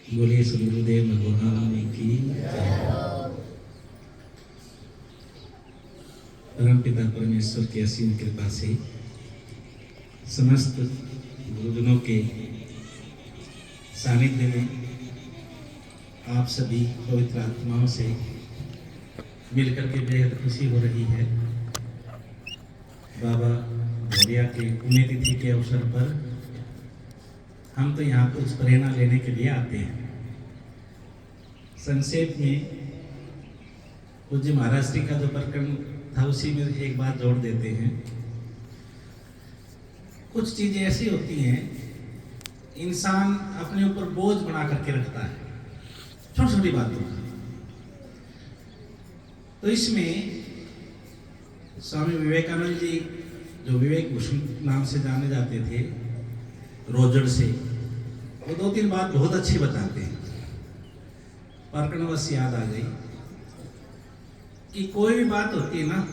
बोलिए श्री गुरुदेव भगवान की। परम पिता परमेश्वर की असीम कृपा से समस्त गुरुजनों के सानिध्य में आप सभी पवित्र आत्माओं से मिलकर के बेहद खुशी हो रही है। बाबा भैया के पुण्यतिथि के अवसर पर हम तो यहाँ कुछ प्रेरणा लेने के लिए आते हैं। संक्षेप में पूज्य महाराज जी का जो प्रकरण था उसी में एक बात जोड़ देते हैं। कुछ चीजें ऐसी होती हैं इंसान अपने ऊपर बोझ बना करके रखता है, छोटी छोटी बातों का। तो इसमें स्वामी विवेकानंद जी, जो विवेक भूषण नाम से जाने जाते थे, रोजड़ से, वो दो तीन बात बहुत अच्छी बताते हैं। प्रकरणवश याद आ गई कि कोई भी बात होती है ना,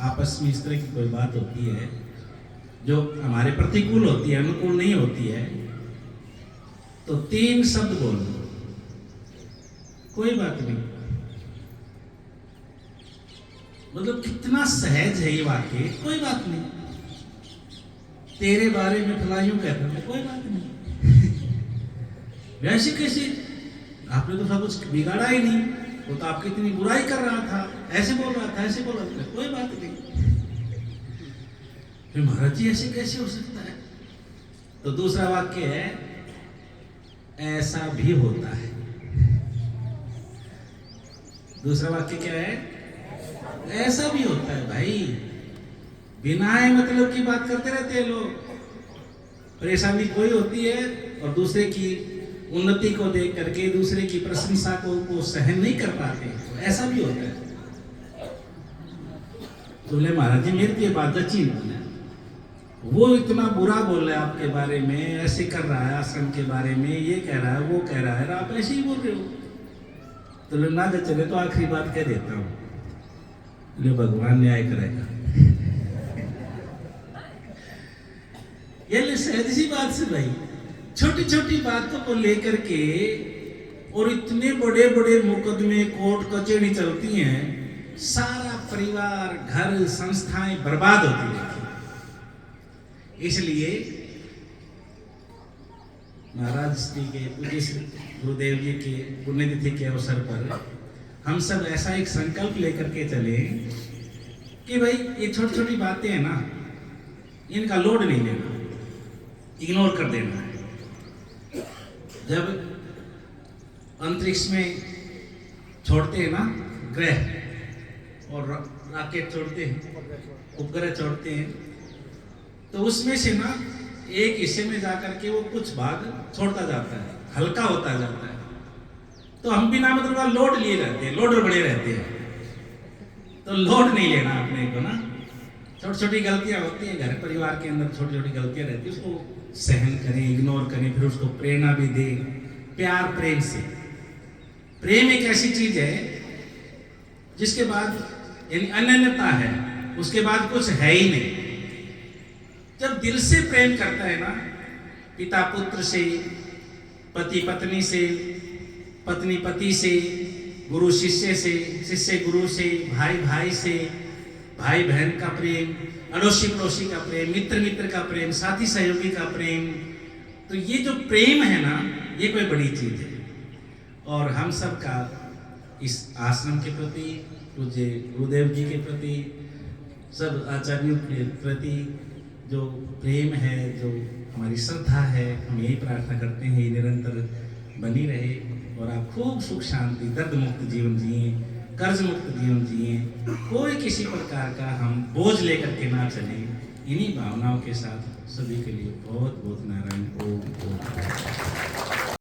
आपस में इस तरह की कोई बात होती है जो हमारे प्रतिकूल होती है, अनुकूल नहीं होती है, तो तीन शब्द बोल दो, कोई बात नहीं। मतलब कितना सहज है ये वाक्य, कोई बात नहीं। तेरे बारे में फलायूं कहता है, कोई बात नहीं। वैसे कैसे, आपने तो सब कुछ बिगाड़ा ही नहीं, वो तो आपकी इतनी बुराई कर रहा था, ऐसे बोल रहा था, ऐसे बोल रहा था, कोई बात नहीं। फिर महाराज जी ऐसे कैसे हो सकता है? तो दूसरा वाक्य है, ऐसा भी होता है। दूसरा वाक्य क्या है? ऐसा भी होता है। भाई बिना मतलब की बात करते रहते हैं लोग। परेशानी कोई होती है और दूसरे की उन्नति को देख करके, दूसरे की प्रशंसा को सहन नहीं कर पाते, तो ऐसा भी होता है। तो बोले महाराज जी मेरी तो ये बात अच्छी नहीं है, वो इतना बुरा बोल रहा है आपके बारे में, ऐसे कर रहा है आश्रम के बारे में, ये कह रहा है, वो कह रहा है, आप ऐसे ही बोल रहे हो। तो ना चले तो आखिरी बात कह देता हूँ, भगवान न्याय करेगा। ये सहज सी बात से भाई, छोटी छोटी बातों को लेकर के और इतने बड़े बड़े मुकदमे, कोर्ट कचहरी चलती हैं, सारा परिवार, घर, संस्थाएं बर्बाद होती रहती। इसलिए महाराज जी के, पूज्य गुरुदेव जी के पुण्यतिथि के अवसर पर हम सब ऐसा एक संकल्प लेकर के चले कि भाई ये छोटी छोटी बातें हैं ना, इनका लोड नहीं लेना, इग्नोर कर देना है। जब अंतरिक्ष में छोड़ते हैं ना ग्रह और रॉकेट छोड़ते हैं, उपग्रह छोड़ते हैं, तो उसमें से ना एक हिस्से में जाकर के वो कुछ भाग छोड़ता जाता है, हल्का होता जाता है। तो हम बिना मतलब लोड लिए रहते हैं, लोडर बड़े रहते हैं। तो लोड नहीं लेना अपने को ना। छोटी छोटी गलतियां होती हैं घर परिवार के अंदर, छोटी छोटी गलतियां रहती है, उसको सहन करें, इग्नोर करें, फिर उसको प्रेरणा भी दें, प्यार प्रेम से। प्रेम एक ऐसी चीज है जिसके बाद यानी अनन्यता है, उसके बाद कुछ है ही नहीं। जब दिल से प्रेम करता है ना, पिता पुत्र से, पति पत्नी से, पत्नी पति से, गुरु शिष्य से, शिष्य गुरु से, भाई भाई से, भाई बहन का प्रेम, अड़ोसी पड़ोसी का प्रेम, मित्र मित्र का प्रेम, साथी सहयोगी का प्रेम, तो ये जो प्रेम है ना, ये कोई बड़ी चीज है। और हम सब का इस आश्रम के प्रति, पूज्य गुरुदेव जी के प्रति, सब आचार्यों के प्रति जो प्रेम है, जो हमारी श्रद्धा है, हम यही प्रार्थना करते हैं ये निरंतर बनी रहे और आप खूब सुख शांति, दर्द मुक्त जीवन जिए, कर्ज मुक्त जीवन जिए, कोई किसी प्रकार का हम बोझ लेकर के ना चले। इन्हीं भावनाओं के साथ सभी के लिए बहुत बहुत नारायण ओम।